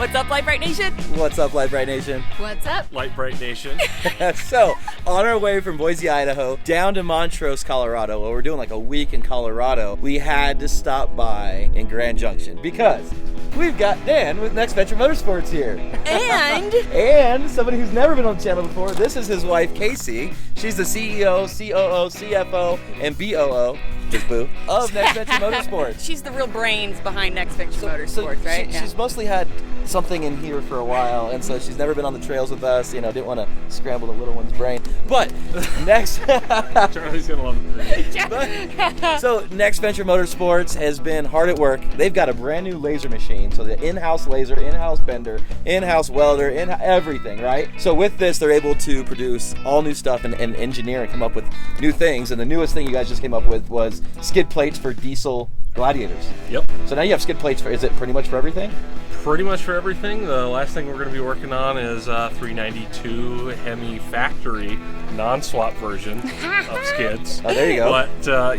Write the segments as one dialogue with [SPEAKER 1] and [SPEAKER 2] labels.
[SPEAKER 1] What's up, Lite Brite Nation?
[SPEAKER 2] What's up, Lite Brite Nation?
[SPEAKER 1] What's up?
[SPEAKER 3] Lite Brite Nation.
[SPEAKER 2] So, on our way from Boise, Idaho, down to Montrose, Colorado, well, we're doing like a week in Colorado, we had to stop by in Grand Junction because we've got Dan with Next Venture Motorsports here. And somebody who's never been on the channel before, this is his wife, Casey. She's the CEO, COO, CFO, and BOO, just boo, of Next Venture Motorsports.
[SPEAKER 1] She's the real brains behind Next Venture Motorsports, right?
[SPEAKER 2] She's mostly had something in here for a while, and so she's never been on the trails with us, didn't want to scramble the little one's brain. But next...
[SPEAKER 3] Charlie's going to love it.
[SPEAKER 2] So Next Venture Motorsports has been hard at work. They've got a brand new laser machine, so the in-house laser, in-house bender, in-house welder, everything, right? So with this, they're able to produce all new stuff and engineer and come up with new things, and the newest thing you guys just came up with was skid plates for diesel Gladiators.
[SPEAKER 3] Yep.
[SPEAKER 2] So now you have skid plates for, is it pretty much for everything?
[SPEAKER 3] Pretty much for everything. The last thing we're going to be working on is 392 Hemi factory non-swap version of skids.
[SPEAKER 2] Oh, there you go.
[SPEAKER 3] But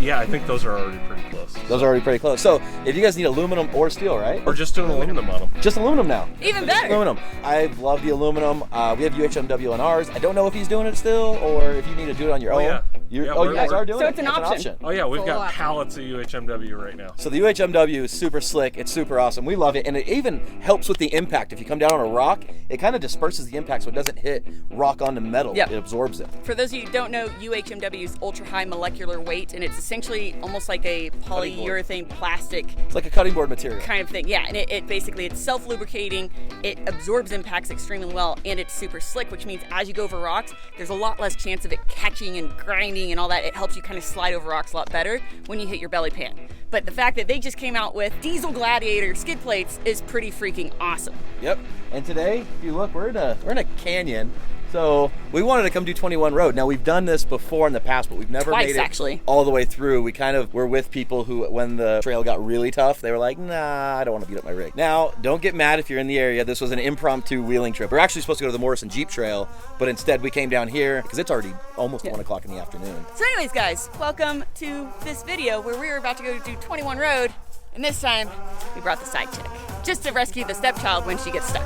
[SPEAKER 3] yeah, I think those are already pretty close.
[SPEAKER 2] Those are already pretty close. So if you guys need aluminum or steel, right?
[SPEAKER 3] We're just doing aluminum on them.
[SPEAKER 2] Just aluminum now.
[SPEAKER 1] Even better.
[SPEAKER 2] Aluminum. I love the aluminum. We have UHMW on ours. I don't know if he's doing it still or if you need to do it on your own.
[SPEAKER 3] Yeah.
[SPEAKER 2] You guys are doing it.
[SPEAKER 1] So it's an option.
[SPEAKER 3] Oh yeah, we've
[SPEAKER 1] Full
[SPEAKER 3] got
[SPEAKER 1] option.
[SPEAKER 3] pallets of UHMW right now.
[SPEAKER 2] So the UHMW is super slick. It's super awesome. We love it. And it even helps with the impact. If you come down on a rock, it kind of disperses the impact so it doesn't hit rock onto metal.
[SPEAKER 1] Yep.
[SPEAKER 2] It absorbs it.
[SPEAKER 1] For those of you who don't know, UHMW is ultra high molecular weight, and it's essentially almost like a polyurethane plastic
[SPEAKER 2] It's like a cutting board material.
[SPEAKER 1] kind of thing. Yeah, and it basically, it's self-lubricating, it absorbs impacts extremely well, and it's super slick, which means as you go over rocks, there's a lot less chance of it catching and grinding and all that. It helps you kind of slide over rocks a lot better when you hit your belly pan. But the fact that they just came out with diesel Gladiator skid plates is pretty freaking awesome.
[SPEAKER 2] Yep. And today, if you look, we're in a canyon. So we wanted to come do 21 Road. Now we've done this before in the past, but we've never
[SPEAKER 1] Twice,
[SPEAKER 2] made it
[SPEAKER 1] actually.
[SPEAKER 2] all the way through. We kind of were with people who, when the trail got really tough, they were like, nah, I don't want to beat up my rig. Now, don't get mad if you're in the area. This was an impromptu wheeling trip. We're actually supposed to go to the Morrison Jeep Trail, but instead we came down here because it's already almost 1 o'clock in the afternoon.
[SPEAKER 1] So anyways, guys, welcome to this video where we're about to go do 21 Road, and this time we brought the side chick just to rescue the stepchild when she gets stuck.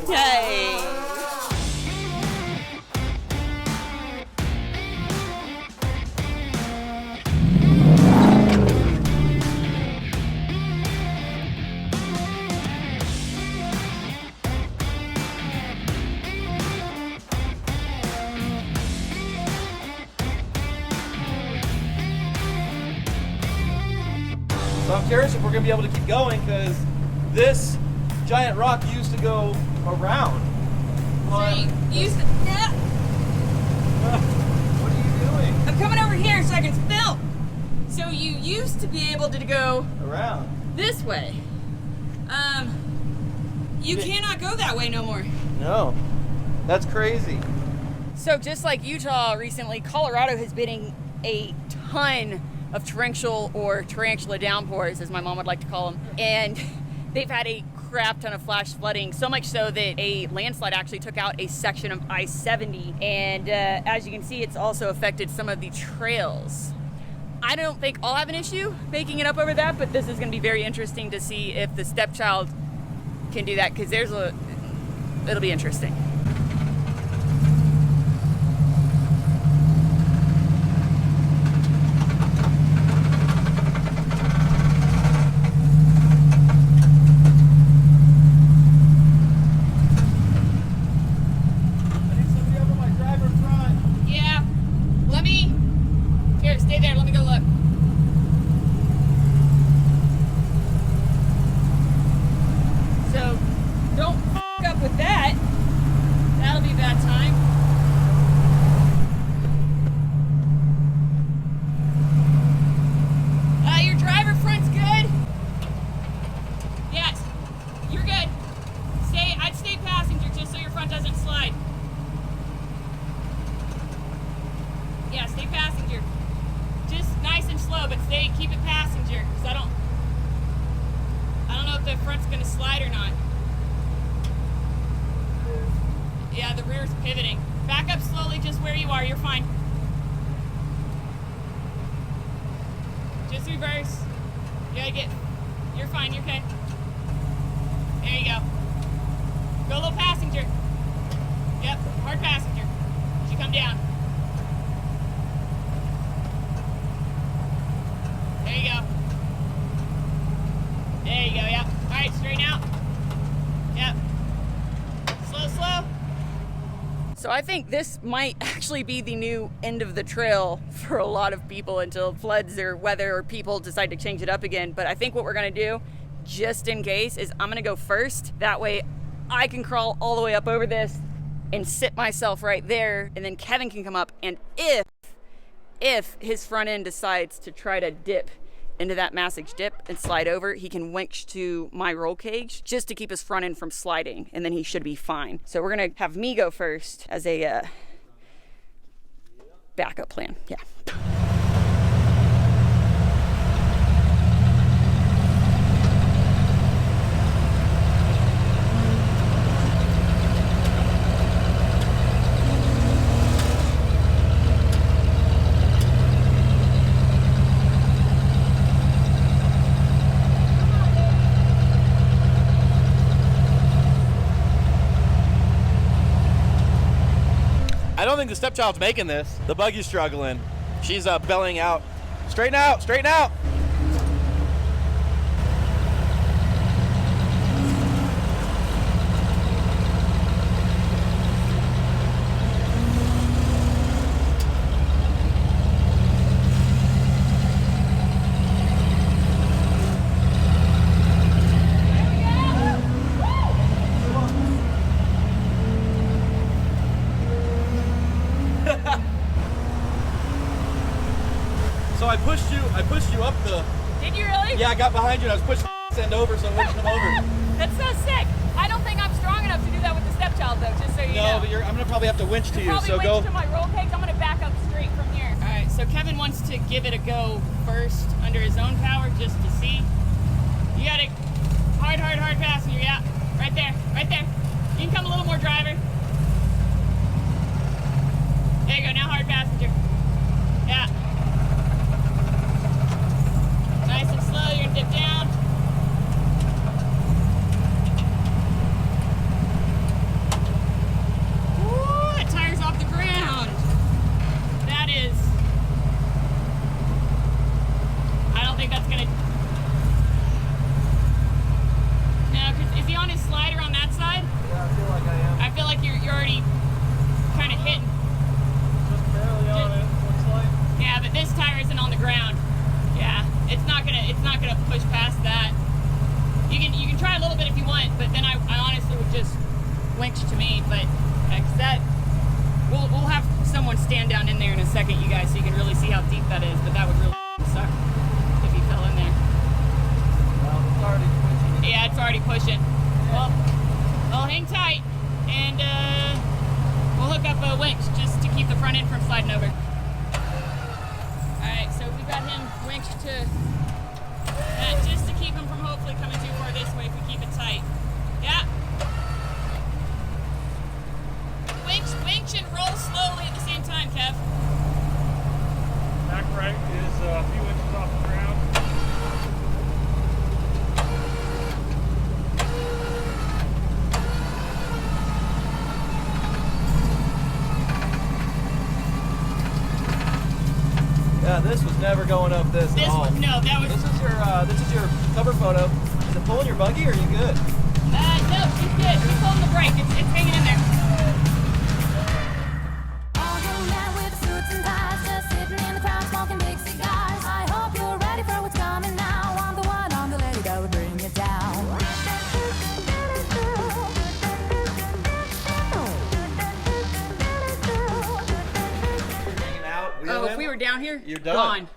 [SPEAKER 1] Hey!
[SPEAKER 2] So I'm curious if we're going to be able to keep going because this giant rock used to go around. What? What are you doing?
[SPEAKER 1] I'm coming over here so I can film. So you used to be able to go
[SPEAKER 2] Around.
[SPEAKER 1] this way. You cannot go that way no more.
[SPEAKER 2] No. That's crazy.
[SPEAKER 1] So just like Utah recently, Colorado has been in a ton of torrential or tarantula downpours, as my mom would like to call them, and they've had a crap ton of flash flooding, so much so that a landslide actually took out a section of I-70, and as you can see, it's also affected some of the trails. I don't think I'll have an issue making it up over that, but this is going to be very interesting to see if the stepchild can do that, because it'll be interesting. Stay there, let me go look. So, don't f*** up with that. That'll be a bad time. Your driver front's good? Yes, you're good. I'd stay passenger just so your front doesn't slide. Yeah, stay passenger. Just nice and slow, but keep it passenger, because I don't know if the front's gonna slide or not. Yeah, the rear's pivoting. Back up slowly, just where you are, you're fine. Just reverse. You're fine, you're okay. There you go. Go a little passenger. Yep, hard passenger. She come down. There you go. There you go, yep. All right, straighten out. Yep. Slow, slow. So I think this might actually be the new end of the trail for a lot of people until floods or weather or people decide to change it up again. But I think what we're gonna do, just in case, is I'm gonna go first. That way I can crawl all the way up over this and sit myself right there, and then Kevin can come up, and if his front end decides to try to dip into that massage dip and slide over, he can winch to my roll cage just to keep his front end from sliding, and then he should be fine. So we're gonna have me go first as a backup plan. Yeah.
[SPEAKER 2] I don't think the stepchild's making this. The buggy's struggling. She's bellying out. Straighten out, straighten out. So I pushed you up the...
[SPEAKER 1] Did you really?
[SPEAKER 2] Yeah, I got behind you and I was pushing send over, so I wouldn't come over.
[SPEAKER 1] That's so sick. I don't think I'm strong enough to do that with the stepchild though, just so you know.
[SPEAKER 2] No, but I'm gonna probably have to winch to you,
[SPEAKER 1] Probably
[SPEAKER 2] so
[SPEAKER 1] winch
[SPEAKER 2] go.
[SPEAKER 1] to my roll cage. I'm gonna back up straight from here. All right, so Kevin wants to give it a go first under his own power, just to see. You got it. Hard, hard, hard passenger. Yeah, right there, right there. You can come a little more, driver. There you go. Now hard passenger. Yeah. Nice and slow. You're gonna dip down. Ooh, that tire's off the ground. That is. I don't think that's gonna. No, cause is he on his slider on that side?
[SPEAKER 2] Yeah, I feel like I am.
[SPEAKER 1] I feel like you're already kind of hitting.
[SPEAKER 2] Just barely on it, looks like.
[SPEAKER 1] Yeah, but this tire isn't on the ground. Yeah, it's not gonna push past that. You can try a little bit if you want, but then I honestly would just winch to me. But cause that we'll have someone stand down in there in a second, you guys, so you can really see how deep that is. But that would really suck if he fell in there.
[SPEAKER 2] Well, it's already pushing.
[SPEAKER 1] Yeah, it's already pushing. Well, hang tight, and we'll hook up a winch just to keep the front end from sliding over. All right, so we've got him winched to that just to keep him from hopefully coming too far this way if we keep it tight. Yeah. Winch and roll slowly at the same time, Kev.
[SPEAKER 3] Back right is a few inches off the ground.
[SPEAKER 2] Yeah, this was never going up this at all.
[SPEAKER 1] No, that was.
[SPEAKER 2] This is your cover photo. Is it pulling your buggy or are you good?
[SPEAKER 1] No, he's good. He's holding the brake. It's hanging in there.
[SPEAKER 4] All young men with suits and ties, just sitting in the crowd smoking big cigars. I hope you're ready for what's coming now. I'm the one, I'm the lady that will bring you down.
[SPEAKER 2] Hanging out,
[SPEAKER 1] Oh, if we were down here,
[SPEAKER 2] You're done.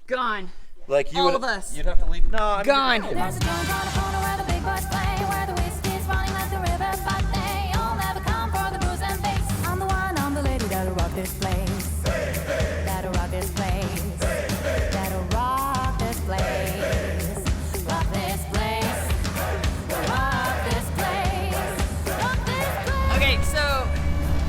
[SPEAKER 1] Gone.
[SPEAKER 2] Like you
[SPEAKER 1] all
[SPEAKER 2] would,
[SPEAKER 1] of us.
[SPEAKER 2] You'd have to leave. No, I mean,
[SPEAKER 1] Gone.
[SPEAKER 4] There's a joint on the corner where the big boys play, where the whiskey's running like the river, but they all never come for the booze and bass. I'm the one, I'm the lady that'll rock this place. That'll rock this place. That'll rock this place. Rock this place. Rock this place. Rock this place.
[SPEAKER 1] Okay, so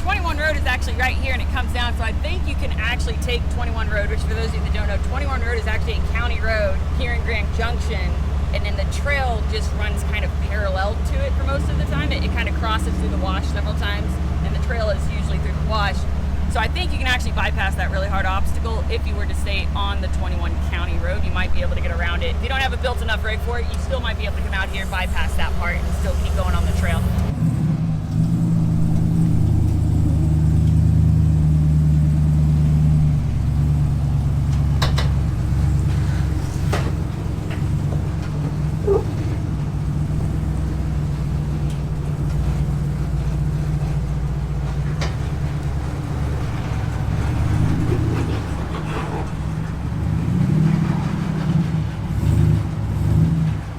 [SPEAKER 1] 21 Road is actually right here and it comes down, so I think you can actually take 21 Road, which for those of you that don't know, 21 Road is actually a county road here in Grand Junction. and then the trail just runs kind of parallel to it for most of the time. It kind of crosses through the wash several times, and the trail is usually through the wash. So I think you can actually bypass that really hard obstacle if you were to stay on the 21 county road. You might be able to get around it. If you don't have a built enough rig for it, you still might be able to come out here and bypass that part and still keep going on the trail.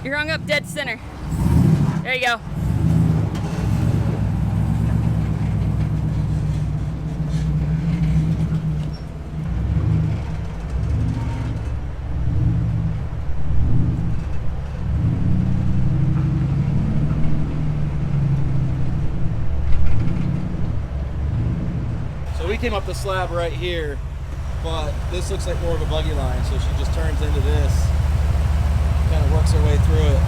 [SPEAKER 1] You're hung up dead center. There you go.
[SPEAKER 2] So we came up the slab right here, but this looks like more of a buggy line, so she just turns into this, kind of works her way through it.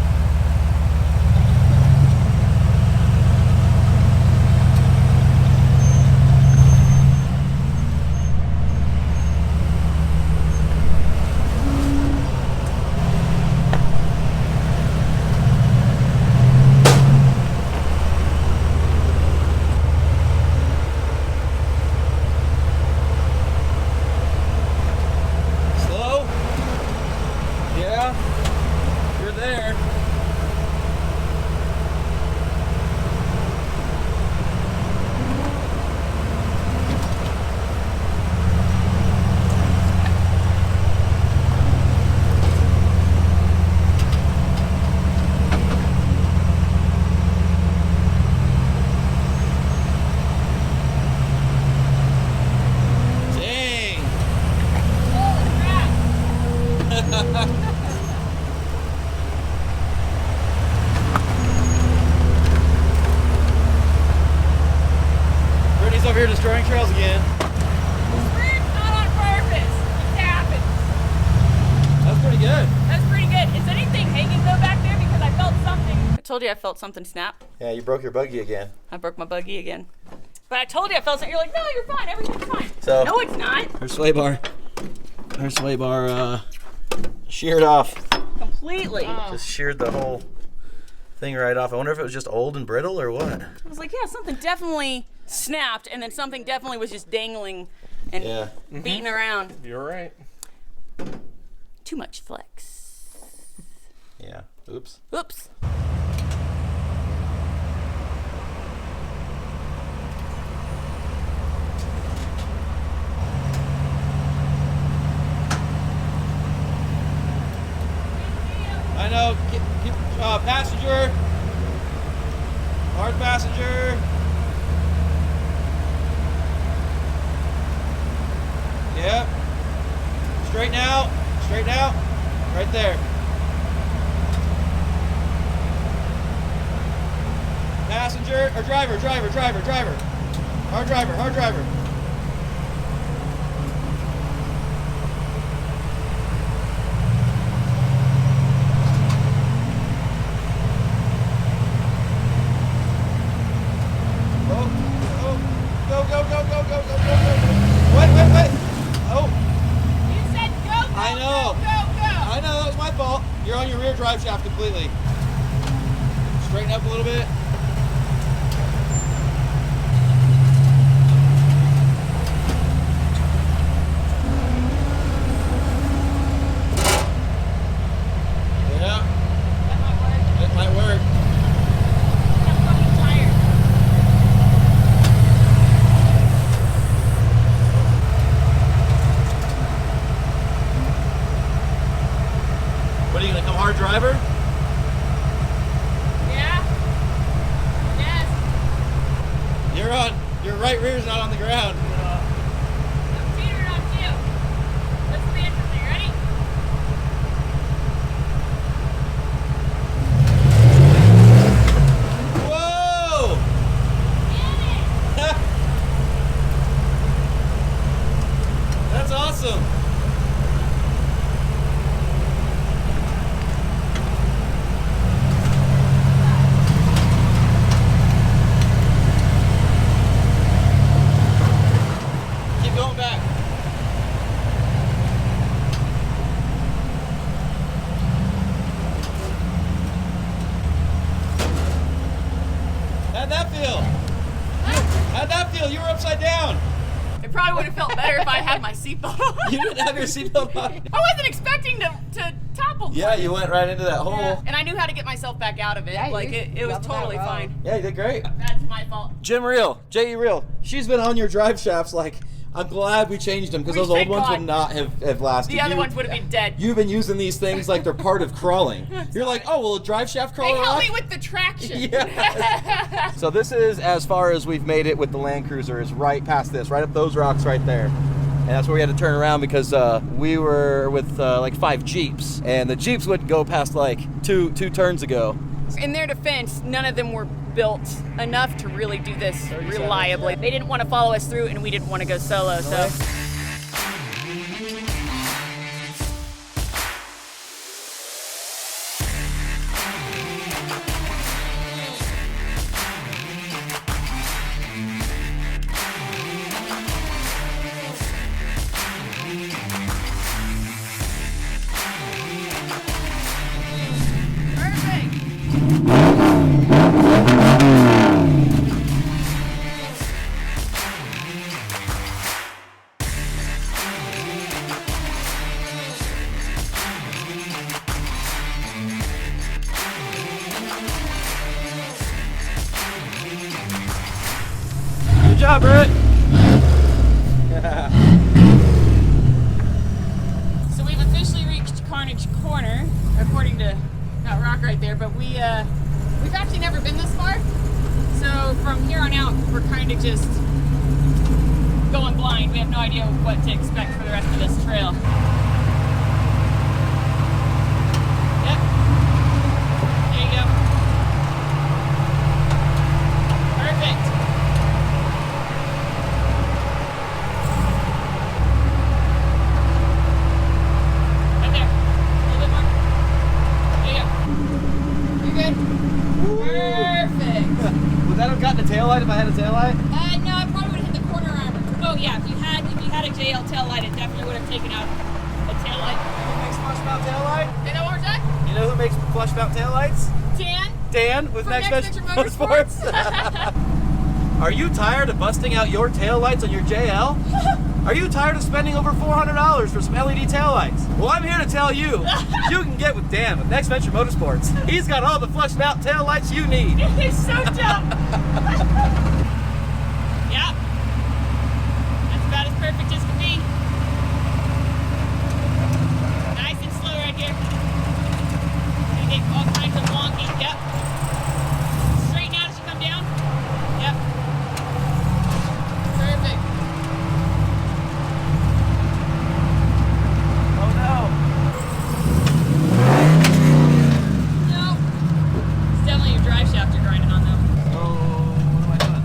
[SPEAKER 2] Slow? Yeah, you're there. Dang. Brittany's over here destroying trails again.
[SPEAKER 1] It's not on purpose. It happens.
[SPEAKER 2] That's pretty good.
[SPEAKER 1] That's pretty good. Is anything hanging though back there? Because I felt something. I told you I felt something snap.
[SPEAKER 2] Yeah, you broke your buggy again.
[SPEAKER 1] I broke my buggy again. But I told you I felt something. You're like, no, you're fine. Everything's fine.
[SPEAKER 2] So-
[SPEAKER 1] no, it's not.
[SPEAKER 2] Her sway bar sheared off.
[SPEAKER 1] Completely.
[SPEAKER 2] Just sheared the whole thing right off. I wonder if it was just old and brittle or what.
[SPEAKER 1] I was like, yeah, something definitely snapped, and then something definitely was just dangling and
[SPEAKER 2] Yeah.
[SPEAKER 1] beating around.
[SPEAKER 3] You're right.
[SPEAKER 1] Too much flex.
[SPEAKER 2] Yeah. Oops.
[SPEAKER 1] Oops.
[SPEAKER 2] I know. Keep passenger. Hard passenger. Yep. Straighten out. Straighten out. Right there. Passenger or driver. Hard driver. Go. Wait. Oh,
[SPEAKER 1] You said go, go,
[SPEAKER 2] I know.
[SPEAKER 1] go.
[SPEAKER 2] I know, that was my fault. You're on your rear drive shaft completely. Straighten up a little bit. Yeah,
[SPEAKER 1] That might work.
[SPEAKER 2] it might work.
[SPEAKER 1] I'm fucking tired.
[SPEAKER 2] What are you gonna come hard driver?
[SPEAKER 1] Yeah? Yes.
[SPEAKER 2] You're on. Your right rear's not on the ground.
[SPEAKER 1] I'm teetering on two. Let's be interesting. Ready?
[SPEAKER 2] Whoa!
[SPEAKER 1] Damn it!
[SPEAKER 2] That's awesome. upside down.
[SPEAKER 1] It probably would have felt better if I had my seatbelt on.
[SPEAKER 2] You didn't have your seatbelt on.
[SPEAKER 1] I wasn't expecting to topple.
[SPEAKER 2] Yeah, you went right into that hole.
[SPEAKER 1] Yeah. And I knew how to get myself back out of it.
[SPEAKER 5] Yeah,
[SPEAKER 1] like it was totally fine.
[SPEAKER 2] Yeah, you did great.
[SPEAKER 1] That's my fault.
[SPEAKER 2] Jim Reel, J.E. Reel. She's been on your drive shafts. Like, I'm glad we changed them because those old
[SPEAKER 1] Thank
[SPEAKER 2] ones
[SPEAKER 1] God.
[SPEAKER 2] would not have lasted.
[SPEAKER 1] The other ones would have been dead.
[SPEAKER 2] You've been using these things like they're part of crawling. You're like, oh, will a drive shaft
[SPEAKER 1] They
[SPEAKER 2] crawler
[SPEAKER 1] help
[SPEAKER 2] off?
[SPEAKER 1] me with the traction.
[SPEAKER 2] Yeah. So this is as far as we've made it with the Land Cruiser, is right past this, right up those rocks right there. And that's where we had to turn around because we were with like 5 Jeeps, and the Jeeps wouldn't go past like two turns ago.
[SPEAKER 1] In their defense, none of them were built enough to really do this reliably. They didn't want to follow us through, and we didn't want to go solo. So.
[SPEAKER 2] Good job, Brite.
[SPEAKER 1] So we've officially reached Carnage Corner, according to that rock right there. But we've actually never been this far. So from here on out, we're kind of just going blind. We have no idea what to expect for the rest of this trail. Yep. There you go. Perfect. Right there. A little bit more. There you go. You're good. Perfect.
[SPEAKER 2] Would that have gotten a taillight if I had a taillight?
[SPEAKER 1] No, I probably would have hit the corner arm. Oh yeah, if you had a JL tail light, it definitely would have taken out a tail light.
[SPEAKER 2] Who makes flush mount taillight?
[SPEAKER 1] Say that one more time.
[SPEAKER 2] You know who makes flush mount taillights?
[SPEAKER 1] Dan.
[SPEAKER 2] Dan with
[SPEAKER 1] From
[SPEAKER 2] Next
[SPEAKER 1] Next
[SPEAKER 2] Venture
[SPEAKER 1] Venture
[SPEAKER 2] Motorsports. Are you tired of busting out your taillights on your JL? Are you tired of spending over $400 for some LED taillights? Well, I'm here to tell you, you can get with Dan with Next Venture Motorsports. He's got all the flush mount taillights you need.
[SPEAKER 1] He's so dumb. Yeah. That's about as perfect as can be. Nice and slow right here. Gonna get all kinds of wonky. Yep. Straighten out as you come down. Yep. Perfect.
[SPEAKER 2] Oh no.
[SPEAKER 1] No. It's definitely your drive shaft you're grinding on though.
[SPEAKER 2] Oh, what am I doing?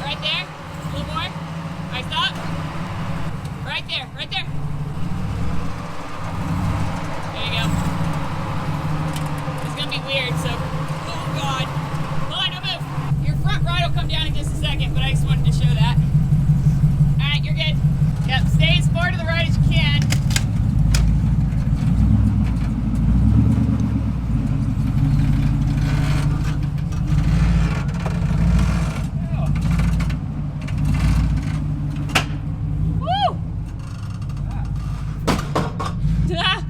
[SPEAKER 1] Right there. A little more. Right, stop. Right there. Right there. There you go. It's gonna be weird, so. Oh God. Hold on, don't move. Your front ride will come down in just a second, but I just wanted to show that. Alright, you're good. Yep, stay as far to the right as you can. Woo! Ah.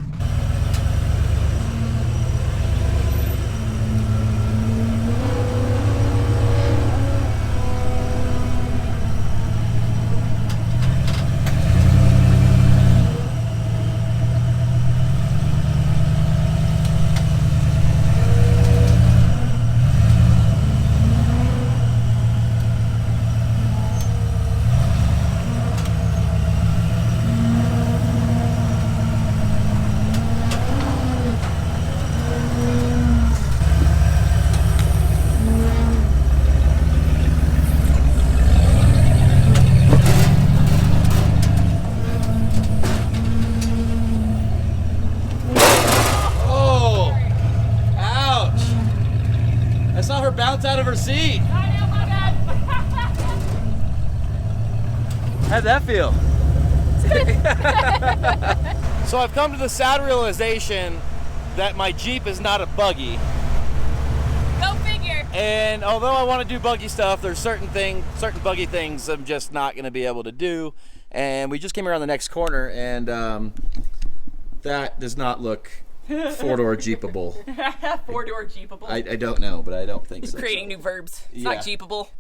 [SPEAKER 2] Oh! Ouch! I saw her bounce out of her seat.
[SPEAKER 1] I know, my bad.
[SPEAKER 2] How'd that feel? So I've come to the sad realization that my Jeep is not a buggy.
[SPEAKER 1] Go figure.
[SPEAKER 2] And although I want to do buggy stuff, there's certain buggy things I'm just not going to be able to do. And we just came around the next corner, and that does not look four-door Jeepable.
[SPEAKER 1] Four-door Jeepable.
[SPEAKER 2] I don't know, but I don't think so.
[SPEAKER 1] Creating new verbs. It's
[SPEAKER 2] Yeah.
[SPEAKER 1] not Jeepable.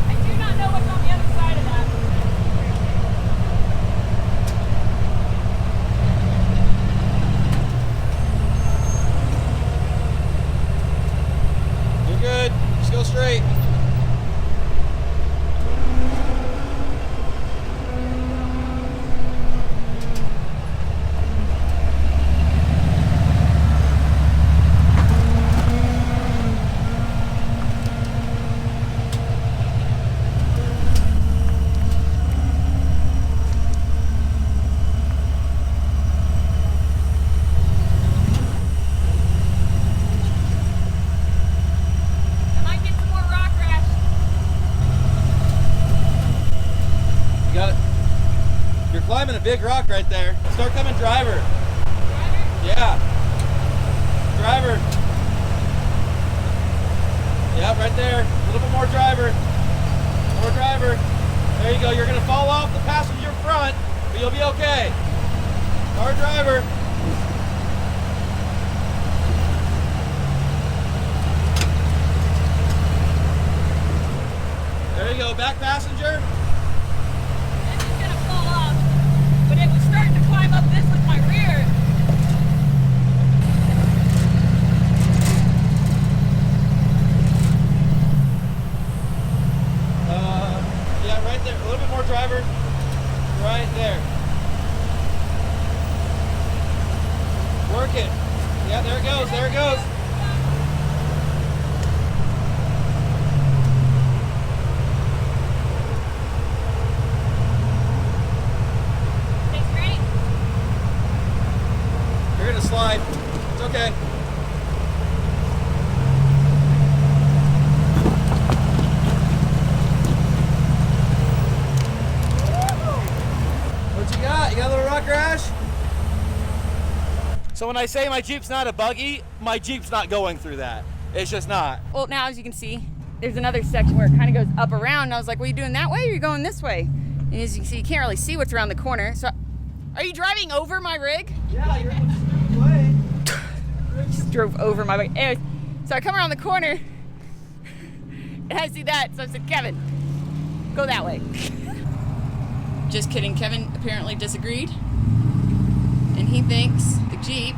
[SPEAKER 1] I do not know what's on the other side of that.
[SPEAKER 2] You're good. Just go straight.
[SPEAKER 1] I might get some more rock rash.
[SPEAKER 2] You got it. You're climbing a big rock right there. Start coming driver. Yeah. Driver. Yep, right there. A little bit more driver. More driver. There you go. You're going to fall off the passenger front, but you'll be okay. More driver. There you go. Back passenger.
[SPEAKER 1] This is gonna fall off, but it was starting to climb up this with my rear.
[SPEAKER 2] Yeah, right there. A little bit more driver. Right there. Work it. Yeah, there it goes. There it goes.
[SPEAKER 1] Thanks, Granny.
[SPEAKER 2] You're gonna slide. It's okay. What you got? You got a little rock rash? So when I say my Jeep's not a buggy, my Jeep's not going through that. It's just not.
[SPEAKER 1] Well, now as you can see, there's another section where it kind of goes up around. And I was like, well, you doing that way or you going this way? And as you can see, you can't really see what's around the corner. So, are you driving over my rig?
[SPEAKER 2] Yeah, you're in the stupid way.
[SPEAKER 1] Just drove over my rig. Anyways, so I come around the corner and I see that. So I said, Kevin, go that way. Just kidding. Kevin apparently disagreed. And he thinks the Jeep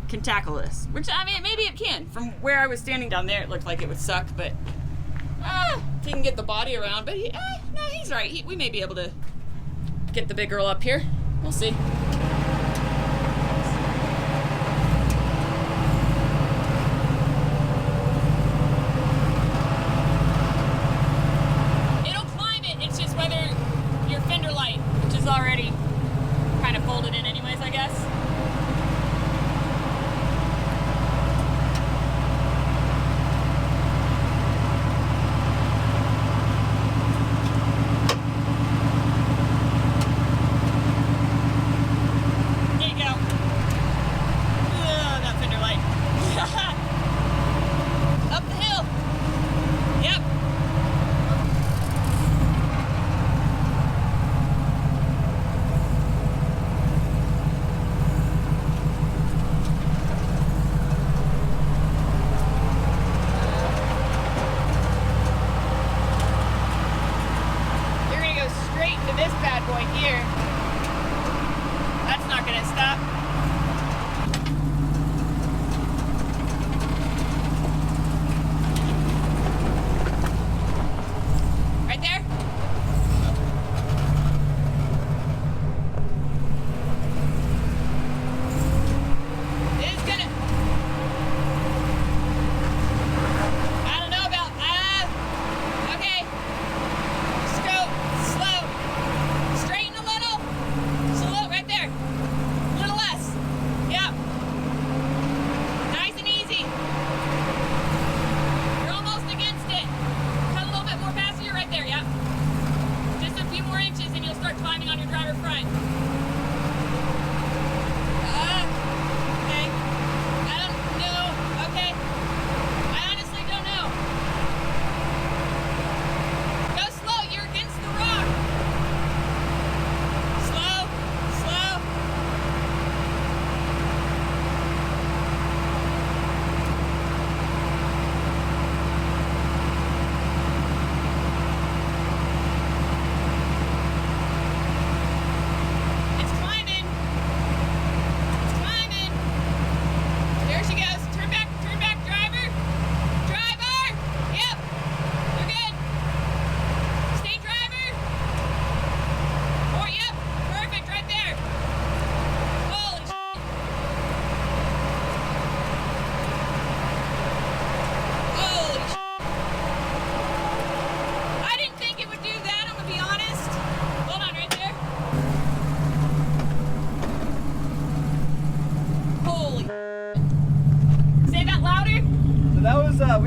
[SPEAKER 1] can tackle this. Which, I mean, maybe it can. From where I was standing down there, it looked like it would suck, but if he can get the body around. But no, he's right. We may be able to get the big girl up here. We'll see. It'll climb it. It's just whether your fender light, which is already kind of folded in anyways, I guess.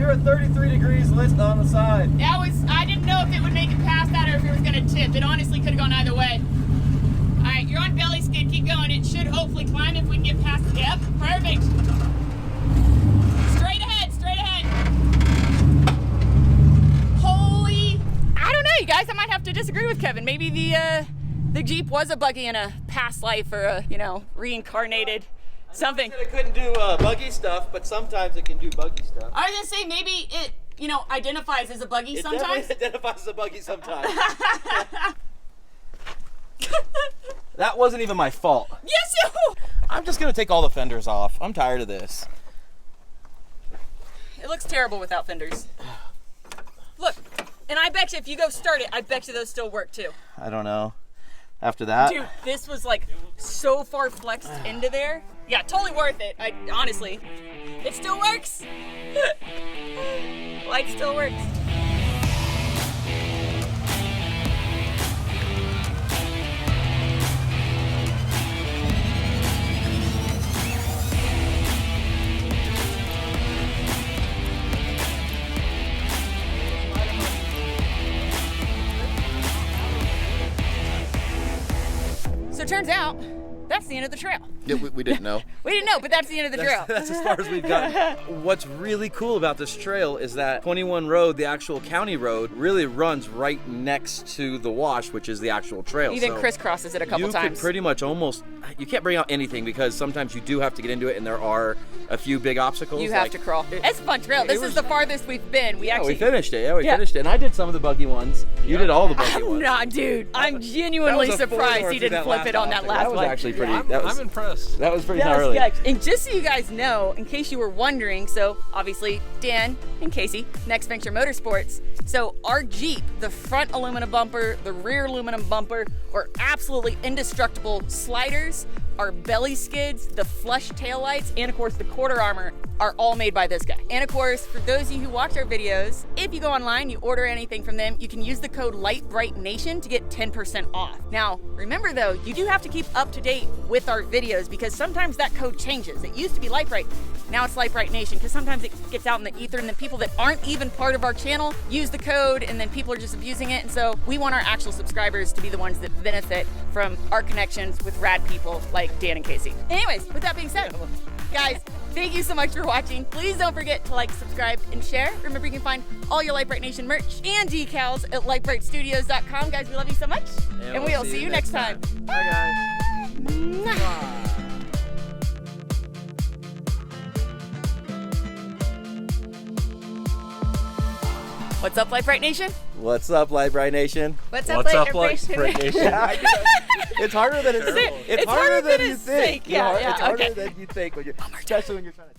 [SPEAKER 2] you're at 33 degrees list on the side.
[SPEAKER 1] I didn't know if it would make it past that or if it was gonna tip. It honestly could have gone either way. All right, you're on belly skid, keep going. It should hopefully climb if we can get past the dip. Perfect. Straight ahead, straight ahead. Holy, I don't know, you guys, I might have to disagree with Kevin. Maybe the Jeep was a buggy in a past life or a, reincarnated something.
[SPEAKER 2] It couldn't do buggy stuff, but sometimes it can do buggy stuff.
[SPEAKER 1] I was gonna say maybe it, identifies as a buggy
[SPEAKER 2] It
[SPEAKER 1] sometimes.
[SPEAKER 2] definitely identifies as a buggy sometimes. That wasn't even my fault.
[SPEAKER 1] Yes, you.
[SPEAKER 2] I'm just gonna take all the fenders off. I'm tired of this.
[SPEAKER 1] It looks terrible without fenders. Look, and I bet you if you go start it, I bet you those still work too.
[SPEAKER 2] I don't know. After that,
[SPEAKER 1] Dude, this was like so far flexed into there. Yeah, totally worth it. Honestly, it still works. Light still works. So it turns out, that's the end of the trail.
[SPEAKER 2] yeah, we didn't know.
[SPEAKER 1] We didn't know, but that's the end of the trail.
[SPEAKER 2] That's as far as we've gotten. What's really cool about this trail is that 21 Road, the actual county road, really runs right next to the wash, which is the actual trail.
[SPEAKER 1] Even
[SPEAKER 2] So
[SPEAKER 1] crisscrosses it a couple
[SPEAKER 2] you
[SPEAKER 1] times.
[SPEAKER 2] could pretty much you can't bring out anything because sometimes you do have to get into it and there are a few big obstacles.
[SPEAKER 1] You have to crawl. It's a fun trail. This is the farthest we've been. We
[SPEAKER 2] We finished it. Yeah, we finished it. And I did some of the buggy ones. You did all the buggy ones.
[SPEAKER 1] Dude. I'm genuinely
[SPEAKER 2] That was a
[SPEAKER 1] surprised
[SPEAKER 2] four-door
[SPEAKER 1] he
[SPEAKER 2] through
[SPEAKER 1] didn't
[SPEAKER 2] that
[SPEAKER 1] flip
[SPEAKER 2] last
[SPEAKER 1] it on that
[SPEAKER 2] obstacle.
[SPEAKER 1] last
[SPEAKER 2] That was
[SPEAKER 1] one.
[SPEAKER 2] actually pretty.
[SPEAKER 3] I'm impressed.
[SPEAKER 2] That was pretty
[SPEAKER 1] That was
[SPEAKER 2] gnarly.
[SPEAKER 1] sketch. And just so you guys know, in case you were wondering, so obviously Dan and Casey, Next Venture Motorsports. So our Jeep, the front aluminum bumper, the rear aluminum bumper, are absolutely indestructible sliders. Our belly skids, the flush taillights, and of course the quarter armor are all made by this guy. And of course, for those of you who watch our videos, if you go online, you order anything from them, you can use the code LITEBRITENATION to get 10% off. Now, remember though, you do have to keep up to date with our videos because sometimes that code changes. It used to be LITEBRITE, now it's LITEBRITENATION because sometimes it gets out in the ether and the people that aren't even part of our channel use the code and then people are just abusing it. And so we want our actual subscribers to be the ones that benefit from our connections with rad people like Dan and Casey. Anyways, with that being said, guys, thank you so much for watching. Please don't forget to like, subscribe, and share. Remember, you can find all your LiteBrite Nation merch and decals at LiteBriteStudios.com. Guys, we love you so much, and we'll see you next time.
[SPEAKER 2] Bye, guys.
[SPEAKER 1] Mwah. What's up, LiteBrite Nation?
[SPEAKER 2] What's up, LiteBrite Nation?
[SPEAKER 1] What's up,
[SPEAKER 3] What's up,
[SPEAKER 1] LiteBrite
[SPEAKER 3] Light
[SPEAKER 1] Nation?
[SPEAKER 3] Nation?
[SPEAKER 2] It's harder than
[SPEAKER 1] It's harder than
[SPEAKER 2] you
[SPEAKER 1] it's
[SPEAKER 2] think.
[SPEAKER 1] fake. Yeah,
[SPEAKER 2] It's harder
[SPEAKER 1] okay.
[SPEAKER 2] than you think, especially when you're trying to.